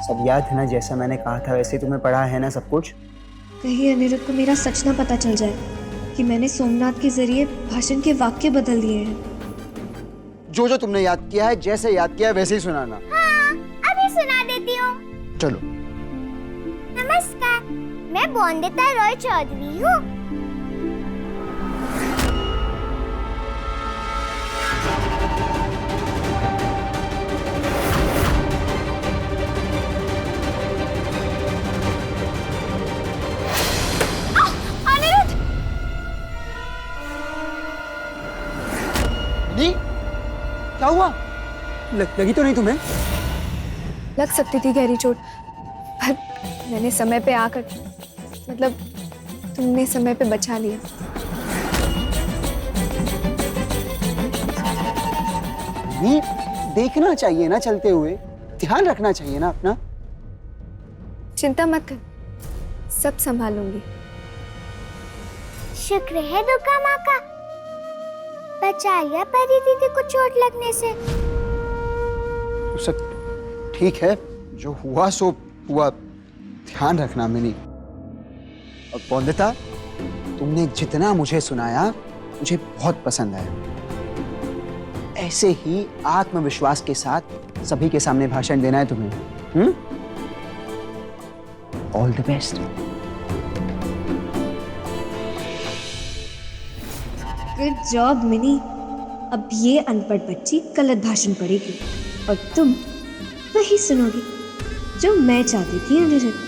सब याद है ना? जैसा मैंने कहा था वैसे तुम्हें पढ़ा है ना सब कुछ? कहीं अनिरुद्ध को मेरा सच ना पता चल जाए कि मैंने सोमनाथ के जरिए भाषण के वाक्य बदल दिए हैं। जो जो तुमने याद किया है, जैसे याद किया है वैसे ही सुनाना। हाँ, अभी सुना देती हूँ। चलो। नमस्कार, मैं बोंदिता रॉय चौधरी हूँ। अनिरुद्ध! नहीं, क्या हुआ? लगी तो नहीं तुम्हें? लग सकती थी गहरी चोट, पर मैंने समय पे आकर, मतलब तुमने समय पे बचा लिया। नहीं, देखना चाहिए ना चलते हुए, ध्यान रखना चाहिए ना अपना। चिंता मत कर, सब संभालूंगी। शुक्र है दुर्गा माँ का, बचा लिया परी दीदी को चोट लगने से। तो सब ठीक है, जो हुआ सो हुआ, ध्यान रखना मिनी। और बोंदिता, तुमने जितना मुझे सुनाया मुझे बहुत पसंद आया। ऐसे ही आत्मविश्वास के साथ सभी के सामने भाषण देना है तुम्हें। All the best. Good job mini. अब ये अनपढ़ बच्ची गलत भाषण पढ़ेगी और तुम वही सुनोगी जो मैं चाहती थी अनिरुद्ध।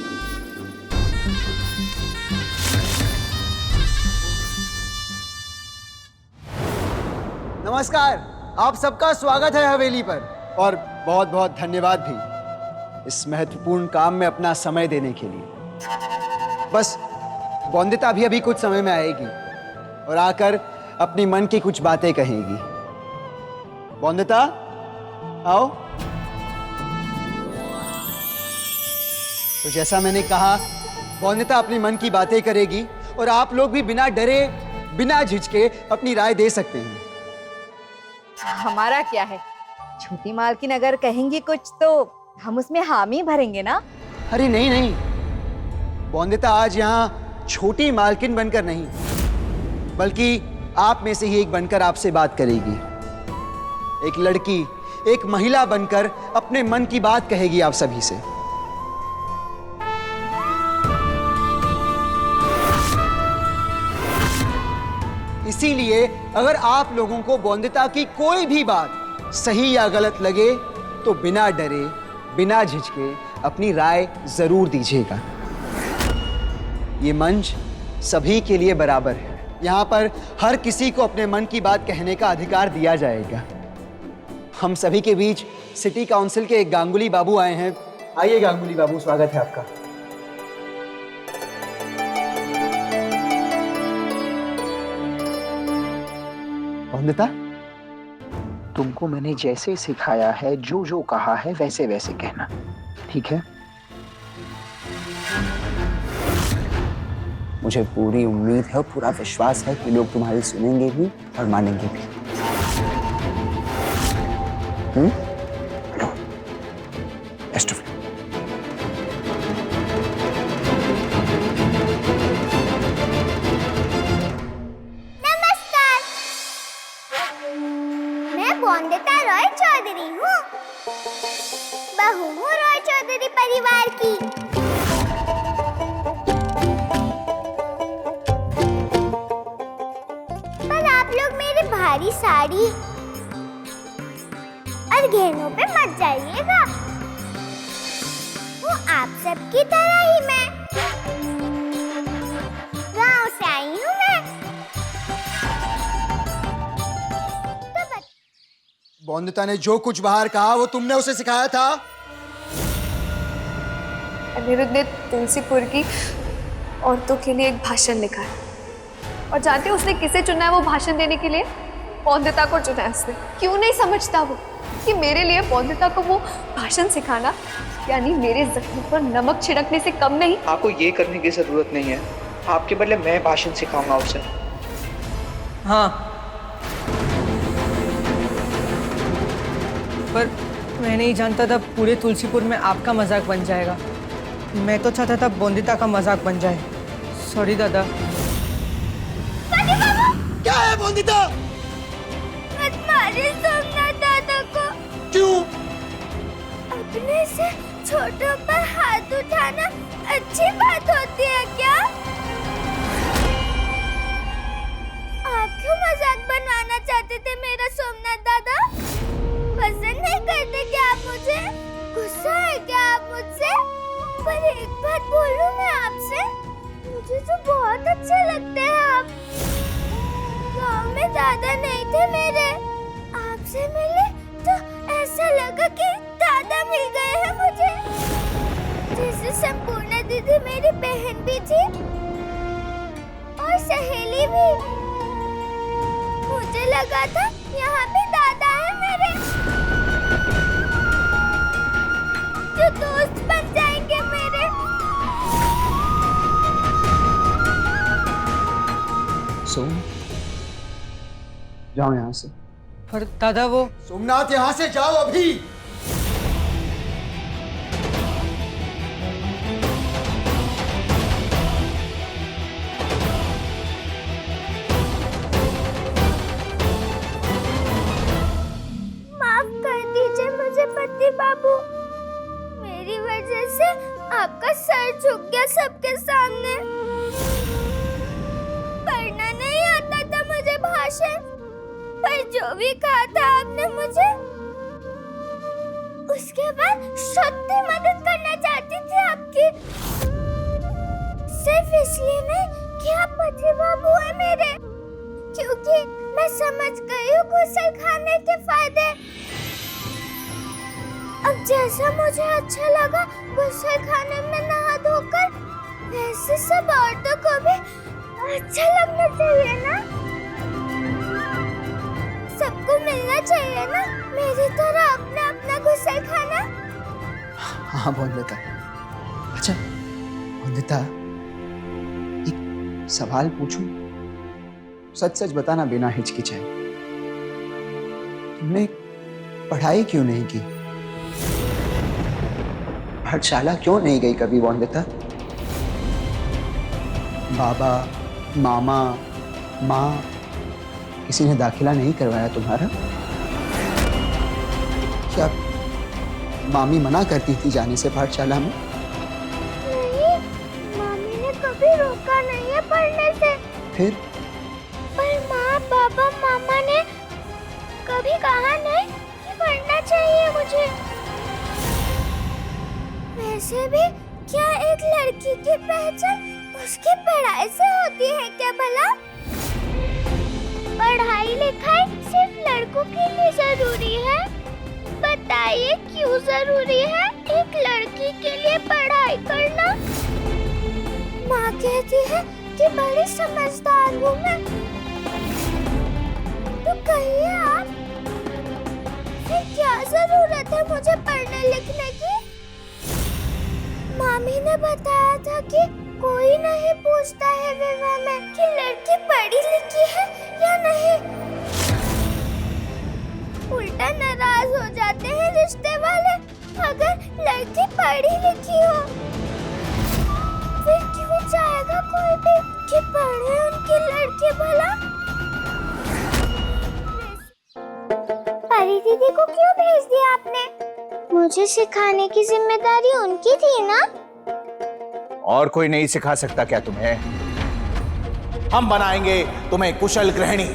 नमस्कार, आप सबका स्वागत है हवेली पर, और बहुत बहुत धन्यवाद भी इस महत्वपूर्ण काम में अपना समय देने के लिए। बस बोंदिता भी अभी कुछ समय में आएगी और आकर अपनी मन की कुछ बातें कहेगी। बोंदिता, आओ। तो जैसा मैंने कहा, बोंदिता अपनी मन की बातें करेगी और आप लोग भी बिना डरे, बिना झिझके अपनी राय दे सकते हैं। हमारा क्या है, छोटी मालकिन अगर कहेंगी कुछ तो हम उसमें हामी भरेंगे ना। अरे नहीं नहीं, बोंदिता आज यहाँ छोटी मालकिन बनकर नहीं, बल्कि आप में से ही एक बनकर आपसे बात करेगी। एक लड़की, एक महिला बनकर अपने मन की बात कहेगी आप सभी से। इसीलिए अगर आप लोगों को बोंदिता की कोई भी बात सही या गलत लगे तो बिना डरे, बिना झिझके अपनी राय जरूर दीजिएगा। ये मंच सभी के लिए बराबर है। यहाँ पर हर किसी को अपने मन की बात कहने का अधिकार दिया जाएगा। हम सभी के बीच सिटी काउंसिल के एक गांगुली बाबू आए हैं। आइए गांगुली बाबू, स्वागत है आपका। बोंदिता, तुमको मैंने जैसे सिखाया है, जो जो कहा है वैसे वैसे कहना, ठीक है? मुझे पूरी उम्मीद है और पूरा विश्वास है कि लोग तुम्हारी सुनेंगे भी और मानेंगे भी। Best of luck. नमस्कार, मैं बोंदिता रॉय चौधरी हूँ। बहू हूँ रॉय चौधरी परिवार की। पर आप लोग मेरी भारी साड़ी और गहनों पे मत जाइएगा। वो आप सबकी तरह ही मैं गांव से आई हूँ। मैं तो बोंदिता ने जो कुछ बाहर कहा वो तुमने उसे सिखाया था? अनिरुद्ध ने तुलसीपुर की औरतों के लिए एक भाषण लिखा है, और जानते हो उसने किसे चुना है वो भाषण देने के लिए? बोंदिता को चुना है उसने। क्यों नहीं समझता वो कि मेरे लिए बोंदिता को वो भाषण सिखाना यानी मेरे जख्म पर नमक छिड़कने से कम नहीं। आपको ये करने की जरूरत नहीं है, आपके बदले मैं भाषण सिखाऊंगा उसे। हाँ, पर मैं नहीं जानता था पूरे तुलसीपुर में आपका मजाक बन जाएगा। मैं तो चाहता था बोंदिता का मजाक बन जाए। सॉरी दादा। क्या है बोंदिता? मत मारिए सोमनाथ दादा को। क्यों? अपने से छोटों पर हाथ उठाना अच्छी बात होती है क्या? आप क्यों मजाक बनवाना चाहते थे मेरा सोमनाथ दादा? पसंद नहीं करते क्या आप मुझे? गुस्सा है क्या आप मुझसे? पर एक बात बोलूं मैं आपसे, मुझे तो बहुत अच्छे लगते हैं आप। गाँव में दादा नहीं थे मेरे, आपसे मिले तो ऐसा लगा कि दादा मिल गए हैं मुझे। जैसे संपूर्णा दीदी मेरी बहन भी थी और सहेली भी। मुझे लगा था यहाँ पे दादा है मेरे, जो दोस्त बन जाएंगे मेरे। सोम, जाओ यहाँ से। पर दादा वो सोमनाथ, यहाँ से जाओ अभी। माफ कर दीजिए मुझे पति बाबू, मेरी वजह से आपका सर झुक गया सबके सामने। पढ़ना नहीं आता था मुझे भाषण, पर जो भी कहा था आपने मुझे, उसके बाद सच्ची मदद करना चाहती थी आपकी। सिर्फ इसलिए नहीं कि आप पति बाबू है मेरे, क्योंकि मैं समझ गई हूँ गुस्सा खाने के फायदे। अब जैसा मुझे अच्छा लगा गुस्सा खाने में नहा धोकर, वैसे सब औरतों को भी अच्छा लगना चाहिए ना। सबको मिलना चाहिए ना मेरी तरह अपना अपना गुस्सा खाना। हाँ बोंदिता। अच्छा बोंदिता, एक सवाल पूछूं? सच सच बताना बिना हिचकिचाए। तुमने पढ़ाई क्यों नहीं की? पाठशाला क्यों नहीं गई कभी बोंदिता? बाबा, मामा, माँ, किसी ने दाखिला नहीं करवाया तुम्हारा? क्या मामी मना करती थी जाने से पाठशाला में? नहीं, मामी ने कभी रोका नहीं है पढ़ने से। फिर? पर माँ, पापा, मामा ने कभी कहा नहीं कि पढ़ना चाहिए मुझे। वैसे भी क्या एक लड़की की पहचान उसकी पढ़ाई से होती है क्या भला? पढ़ाई लिखाई सिर्फ लड़कों के लिए जरूरी है? बताइए क्यों जरूरी है एक लड़की के लिए पढ़ाई करना? माँ कहती है कि बड़ी समझदार हूँ मैं। तो कहिए आप, फिर क्या जरूरत है मुझे पढ़ने लिखने की? मामी ने बताया था कि कोई नहीं पूछता है विवाह में कि लड़की पढ़ी लिखी है या नहीं। उल्टा नाराज हो जाते हैं रिश्ते वाले अगर लड़की पढ़ी लिखी हो। फिर क्यों चाहेगा कोई भी कि पढ़े उनकी लड़की भला? परी दीदी को क्यों भेज दिया आपने? मुझे सिखाने की जिम्मेदारी उनकी थी ना? और कोई नहीं सिखा सकता क्या तुम्हें? हम बनाएंगे तुम्हें कुशल गृहिणी।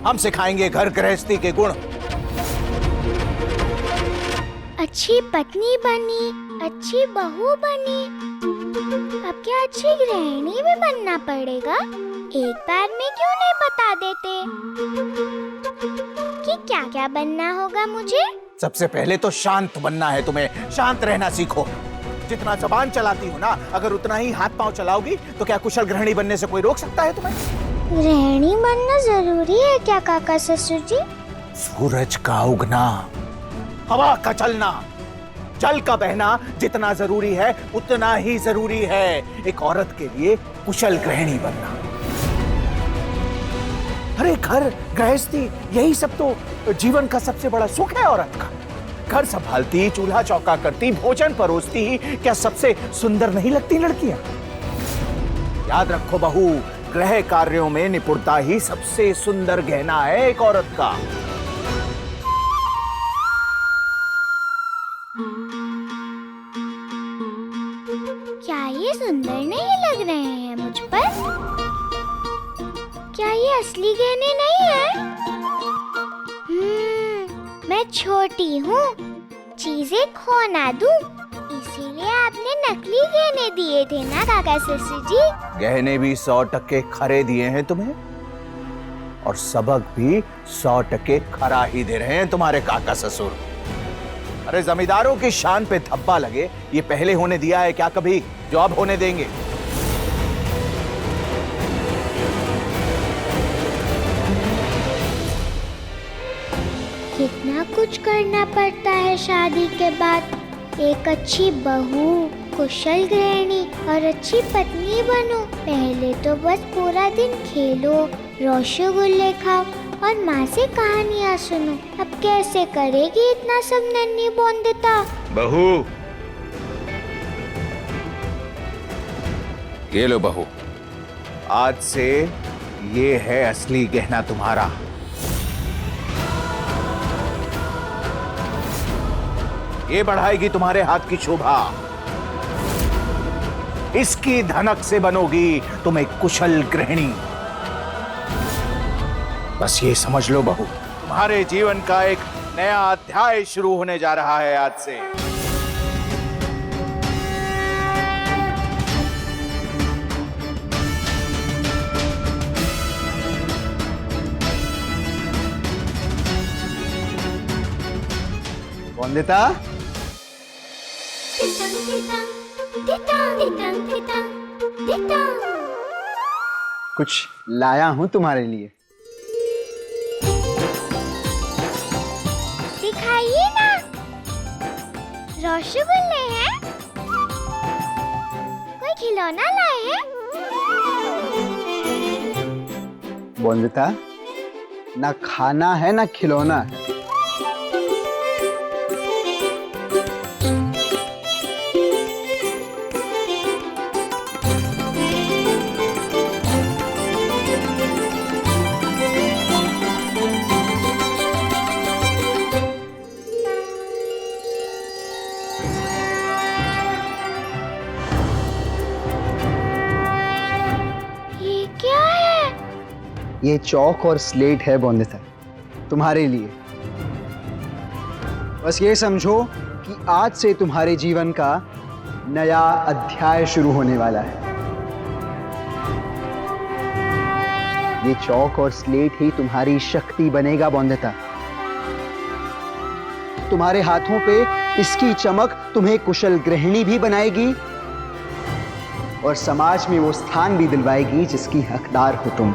हम सिखाएंगे घर गृहस्थी के गुण। अच्छी पत्नी बनी, अच्छी बहू बनी, अब क्या अच्छी गृहिणी भी बनना पड़ेगा? एक बार में क्यों नहीं बता देते कि क्या क्या बनना होगा मुझे? सबसे पहले तो शांत बनना है तुम्हें। शांत रहना सीखो। जितना जबान चलाती हो ना, अगर उतना ही हाथ पांव चलाओगी तो क्या कुशल गृहिणी बनने से कोई रोक सकता है तुम्हें? गृहिणी बनना जरूरी है क्या काका ससुर जी? सूरज का उगना, हवा का चलना, जल का बहना जितना जरूरी है उतना ही जरूरी है एक औरत के लिए कुशल गृहिणी बनना। अरे घर गृहस्थी यही सब तो जीवन का सबसे बड़ा सुख है औरत का। घर संभालती, चूल्हा चौका करती, भोजन परोसती, क्या सबसे सुंदर नहीं लगती लड़कियां? याद रखो बहू, गृह कार्यों में निपुणता ही सबसे सुंदर गहना है एक औरत का। क्या ये सुंदर नहीं लग रहे हैं मुझ पर? क्या ये असली गहने नहीं है? मैं छोटी हूँ, चीजें खो ना दूं, इसीलिए आपने नकली गहने दिए थे ना काका ससुर जी? गहने भी 100% खरे दिए हैं तुम्हें, और सबक भी 100% खरा ही दे रहे हैं तुम्हारे काका ससुर। अरे जमींदारों की शान पे धब्बा लगे, ये पहले होने दिया है क्या कभी, जो अब होने देंगे? कितना कुछ करना पड़ता है शादी के बाद। एक अच्छी बहू, कुशल गृहिणी और अच्छी पत्नी बनो। पहले तो बस पूरा दिन खेलो, रसगुल्ले खाओ और माँ से कहानियाँ सुनो। अब कैसे करेगी इतना सब नन्ही बोंदिता? बहू, ये लो बहू, आज से ये है असली गहना तुम्हारा। ये बढ़ाएगी तुम्हारे हाथ की शोभा। इसकी धनक से बनोगी तुम एक कुशल गृहिणी। बस ये समझ लो बहू, तुम्हारे जीवन का एक नया अध्याय शुरू होने जा रहा है आज से। वंदिता, कुछ लाया हूं तुम्हारे लिए। दिखाइए ना, रसगुल्ले हैं? कोई खिलौना लाए हैं? वंदिता, ना खाना है ना खिलौना है। ये चौक और स्लेट है वंदिता, तुम्हारे लिए। बस ये समझो कि आज से तुम्हारे जीवन का नया अध्याय शुरू होने वाला है। ये चौक और स्लेट ही तुम्हारी शक्ति बनेगा वंदिता। तुम्हारे हाथों पे इसकी चमक तुम्हें कुशल गृहिणी भी बनाएगी और समाज में वो स्थान भी दिलवाएगी जिसकी हकदार हो तुम।